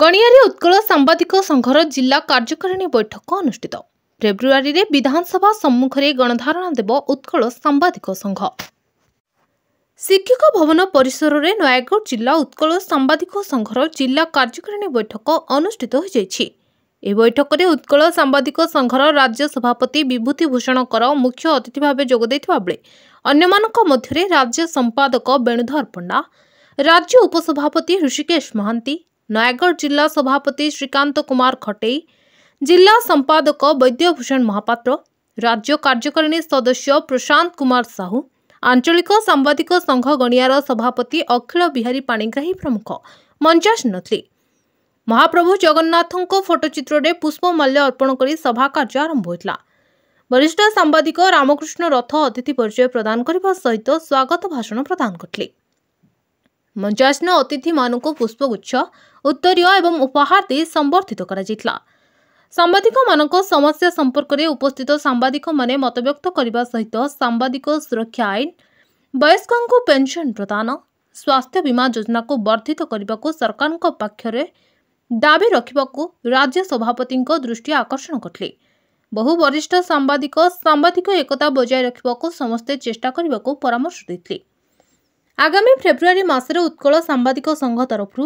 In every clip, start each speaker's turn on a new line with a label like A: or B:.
A: गणियारे उत्कल सांबादिक संघर जिला कार्यकारिणी बैठक अनुष्ठित। फेब्रुआरी रे विधानसभा सम्मुख में गणधारणा देव उत्कल सांबादिक संघ। शिक्षक भवन परिसर में नयागढ़ जिला उत्कल सांबादिक संघर जिला कार्यकारिणी बैठक अनुष्ठित हो जाइछि। ए बैठक में उत्कल सांबादिक संघर राज्य सभापति विभूति भूषण कर मुख्य अतिथि भाव जोग देथिबा बेले अन्यमानक मध्यरे राज्य संपादक वेणुधर पंडा, राज्य उपसभापति ऋषिकेश महांती, नयागढ़ जिला सभापति श्रीकांत कुमार खटेई, जिला संपादक वैद्यभूषण महापात्र, राज्य कार्यकारिणी सदस्य प्रशांत कुमार साहू, आंचलिक सांबादिक संघ गणियार सभापति अखिल बिहारी पाणिग्राही प्रमुख मंचासीन थे। महाप्रभु जगन्नाथों फोटोचित्र में पुष्पमाल्य अर्पण कर सभा कार्य आरंभ होता। वरिष्ठ सांबादिक रामकृष्ण रथ अतिथि परिचय प्रदान करने सहित स्वागत भाषण प्रदान करते। मंचासीन अतिथि मानक पुष्पगुच्छ, उत्तरीय एवं उपहार दे संबर्धित करा जितला। सांबादिक मानक समस्या संपर्क में उपस्थित सांबादिक माने मतव्यक्त करने सहित सांबादिक सुरक्षा आईन, वयस्कों पेंशन प्रदान, स्वास्थ्य बीमा योजना को वर्धित करने को सरकार पक्षरे दाबी रखा राज्य सभापति दृष्टि आकर्षण करते। बहु वरिष्ठ सांबादिक एकता बजाय रखा समस्ते चेष्टा करने को परामर्श देते। आगामी फेब्रुआरी मासरे उत्कल सांबादिक संघ तरफ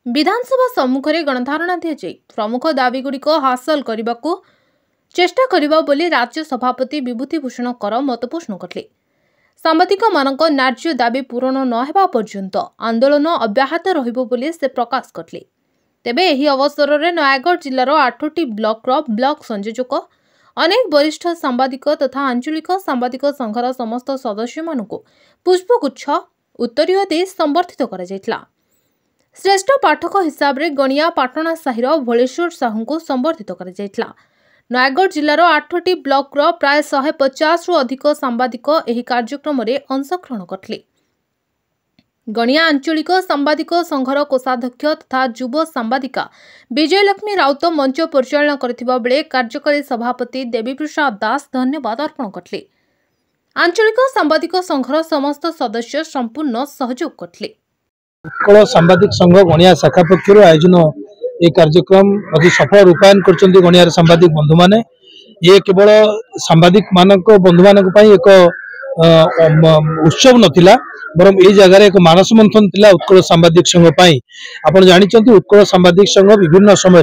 A: विधानसभा सम्मुख में गणधारणा दी जाए प्रमुख दाबीगुड़िक हासिल करने को चेष्टा करबा बोली राज्य सभापति विभूति भूषण कर मतपोषण करते। सांबादिक मानक न्याय्य दाबी पूरण न हेबा पर्यंत आंदोलन अब्याहत रहिबो बोली से प्रकाश करते। तेबे एही अवसर में नयागढ़ जिलार 8टी ब्लॉक संयोजक, अनेक वरिष्ठ सांबादिक तथा आंचलिक सांबादिक संघर समस्त सदस्य मानक पुष्पगुच्छ, उत्तरीय दे संबर्धित करा जायतिला। श्रेष्ठ पाठक हिसाब रे गणिया पाटना साहिर भोलेश्वर साहू को संबर्धित करा जायतिला। नयागढ़ जिलार 8टी ब्लॉक प्राय 150 रु अधिक सांबादिक एही कार्यक्रम में अंशग्रहण करथिले। गणिया आंचलिक सांबादिक संघर कोषाध्यक्ष तथा युव सांबादिका विजयलक्ष्मी राउत मंच परिचालना करथिबा बेले कार्यकारी सभापति देवी प्रसाद दास धन्यवाद अर्पण करथिले। आंचलिक सांबादिक संघर समस्त सदस्य संपूर्ण सहयोग करथिले।
B: उत्कल सांबादिक संघ गणिया शाखा पक्षर आयोजन ये कार्यक्रम अति सफल रूपायन करछन्ती गणियार सांबादिक बंधु माने। ये केवल सांबादिक मानक बंधु मानक पई एक उत्सव नथिला, बरम ए जगह एक मानस मंथन थिला उत्कल सांबादिक संघ पई। आपण जानिचंती उत्कल सांबादिक संघ विभिन्न समय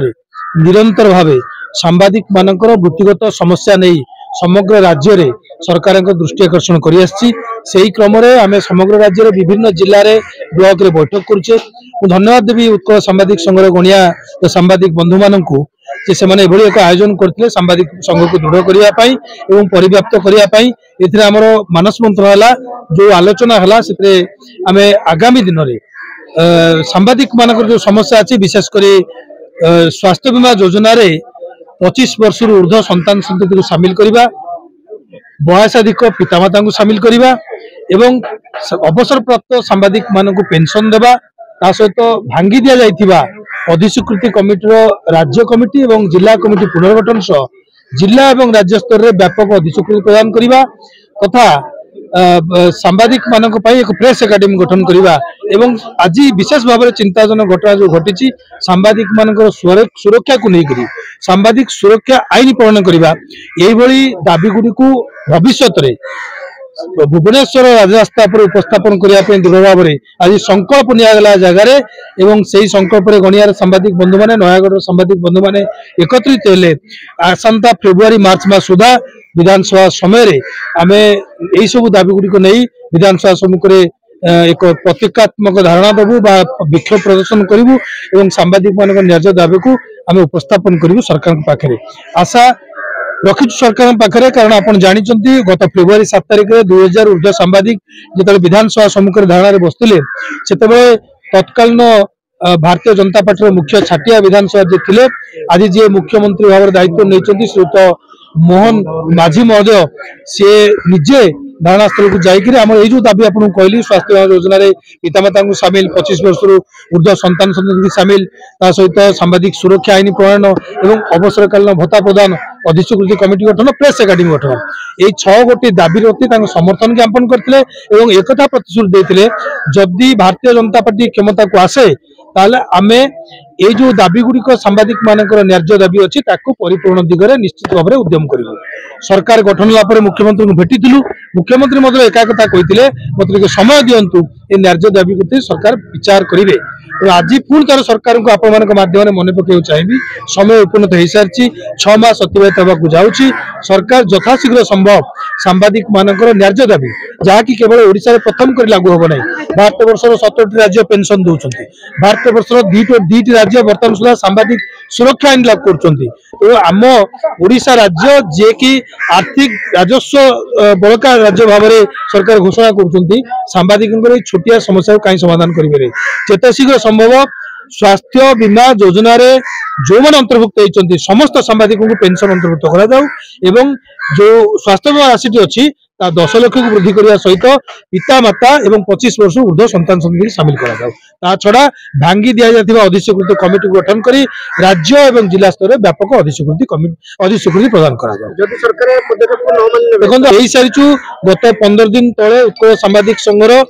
B: निरंतर भावे सांबादिक मानकर वृत्तिगत समस्या नहीं समग्र राज्य रे सरकार दृष्टि आकर्षण कर आसी। सेही क्रम रे आमे समग्र राज्य रे विभिन्न जिल्ला रे ब्लॉक रे बैठक करुचे। धन्यवाद देवी उत्कल सांबादिक संघर गणिया सांबादिक बंधु मानकू जे से माने एभली एक आयोजन करथिले सांबादिक संघ को दृढ़ करिया पई एवं परिव्याप्त करिया पई। एथिरे हमर मानस मंत्र हला जो आलोचना हला सेते आमे आगामी दिन रे सांबादिक मानकर जो समस्या अछि विशेष करी स्वास्थ्य बीमा योजना रे 25 वर्ष ऊर्ध्व संतान संतति को शामिल करिबा, वयसाधिक पितामाता को शामिल करिबा एवं अवसर प्राप्त सांबादिक मानक पेंशन देबा, ता सहित भांगी दिया जाइथिबा अधिस्वीकृति कमिटी राज्य कमिटी एवं जिला कमिटी पुनर्गठन सह जिला एवं राज्य स्तर में व्यापक अधिस्वीकृति प्रदान करिबा तथा सांबादिक मानक पई एक प्रेस एकेडमी गठन करिबा एवं आज विशेष भाव में चिंताजनक घटना जो घटी सांबादिक मानकर सुरक्षा को लेकर सांबादिक सुरक्षा आईन प्रणयन करिबा। एही भली दाबी गुडी को भविष्य रे भुवनेश्वर राजरास्ता पर उपस्थापन करने दृढ़ भाव में आज संकल्प निगला जगार एवं से संकल्प गणियार सांबादिक बंधु मैंने नयागढ़ सांबादिक बंधु मैंने एकत्रित हेले आसंता फेब्रुआरी मार्च मास सुधा विधानसभा समय आमे यही सब दाबीगुड़ी नहीं विधानसभा सम्मुख एक प्रतीकात्मक धारणा देवु बा विक्षोभ प्रदर्शन करूँ और सांबादिक मान न्याय दाबी को आम उपस्थापन करूँ सरकार पाखे। आशा रखी सरकार पाखे कारण आप जानते गत फेब्रुआरी 7 तारिख में 2000 ऊर्ध्व सांबादिक जो विधानसभा सम्मुख धारणा बसते से तत्कालीन भारतीय जनता पार्टी मुख्य छाटिया विधानसभा जी थे आज जी मुख्यमंत्री भाव दायित्व नहीं श्रीयुत मोहन माझी महोदय सी निजे धारणा स्थल को जाकर आम ये दाबी आपको कहली स्वास्थ्य बीमा योजना पितामाता को सामिल 25 वर्ष ऊर्ध्व संतान संतति सामिल सहित सांबादिक सुरक्षा आईन प्रणयन एवं अवसरकालीन भत्ता प्रदान अधिस्वीकृति कमिटी गठन प्रेस एकाडेमी गठन यही 6 गोटी दाबी प्रति समर्थन ज्ञापन करते एक प्रतिश्रुति देते जदि भारतीय जनता पार्टी क्षमता को आसे ताले आमे ये जो दाबी गुड़िक सांबादिक मानकर न्याय्य दाबी अच्छी परिपूर्ण दिगरे निश्चित भाव में उद्यम करूँ सरकार गठन होगा मुख्यमंत्री को भेटी मुख्यमंत्री एका कथा कहते मतलब समय दिंतु ये न्याय्य दाबी को सरकार विचार करेंगे आज पुणी तार सरकार को आपण माध्यम मन पकड़ चाहिए समय उपनीत हो सारी 6 मास अतिबाहित होगा जाऊँगी सरकार यथाशीघ्र संभव सांबादिक मानकर न्याय्य दाबी जहाँकि केवल ओडिशा प्रथम कर लागू हम ना भारत वर्षर 17टी राज्य पेंशन दौरान भारत वर्षर 2टी राज्य बर्तमान सुधा सांबादिक सुरक्षा आईन लागू कर आम ओडिशा राज्य जे कि आर्थिक राजस्व बड़का राज्य भाव में सरकार घोषणा कर सांबादिकों छोटिया समस्या कहीं समाधान करेंगे जिते शीघ्र संभव स्वास्थ्य बीमा योजना रे जो मैंने अंतर्भुक्त होती समस्त सांबादिकों को पेंशन अंतर्भुक्त करा जो स्वास्थ्य बीमा राशि अच्छी 10 लाख को वृद्धि करने सहित पिता माता और 25 वर्ष ऊर्ध्व संतान संतति सामिल करा छड़ा भांगी दि जाता अधिस्वीकृत कमिटी गठन कर राज्य और जिला स्तर में व्यापक अधिस्वीकृति प्रदान करा देखो यही सारी गत 15 दिन तले उत्कल सांबादिक संघर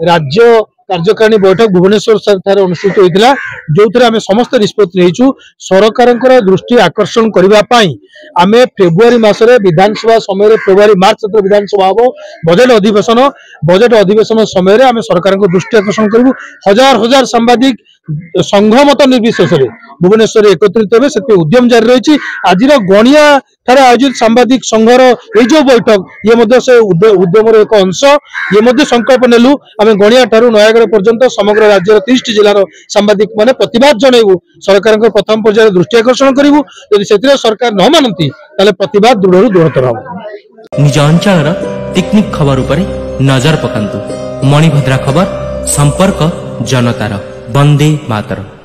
B: राज्य कार्यकारिणी बैठक भुवनेश्वर अनुष्ठित होता जो आम समस्त निष्पत्ति नहीं सरकार दृष्टि आकर्षण करने आम फेब्रुआरी मसरे विधानसभा समय फेब्रुआरी मार्च विधानसभा हम बजेट अधिवेशन समय आम सरकार दृष्टि आकर्षण करूँ हजार हजार सांबादिक संघ मत निर्विशेष भुवनेश्वर एकत्रित हे से उद्यम जारी रही आज गणिया ठारे आयोजित सांबादिक संघर ये जो बैठक ये से उद्यम एक अंश ये संकल्प नेलु आम गणिया ठारू नयागढ़ पर्यंत समग्र राज्य 30टी जिलार सांबादिक माने प्रतिवाद जनइबू सरकार प्रथम पर्यायर दृष्टि आकर्षण करूँ यदि सरकार न मानती ताले प्रतिवाद दृढ़ दृढ़तर हम
C: निज अंचल टेक्निक खबर उपरे नजर पकांतु मणिभद्रा खबर संपर्क जनतार वंदे मातरम।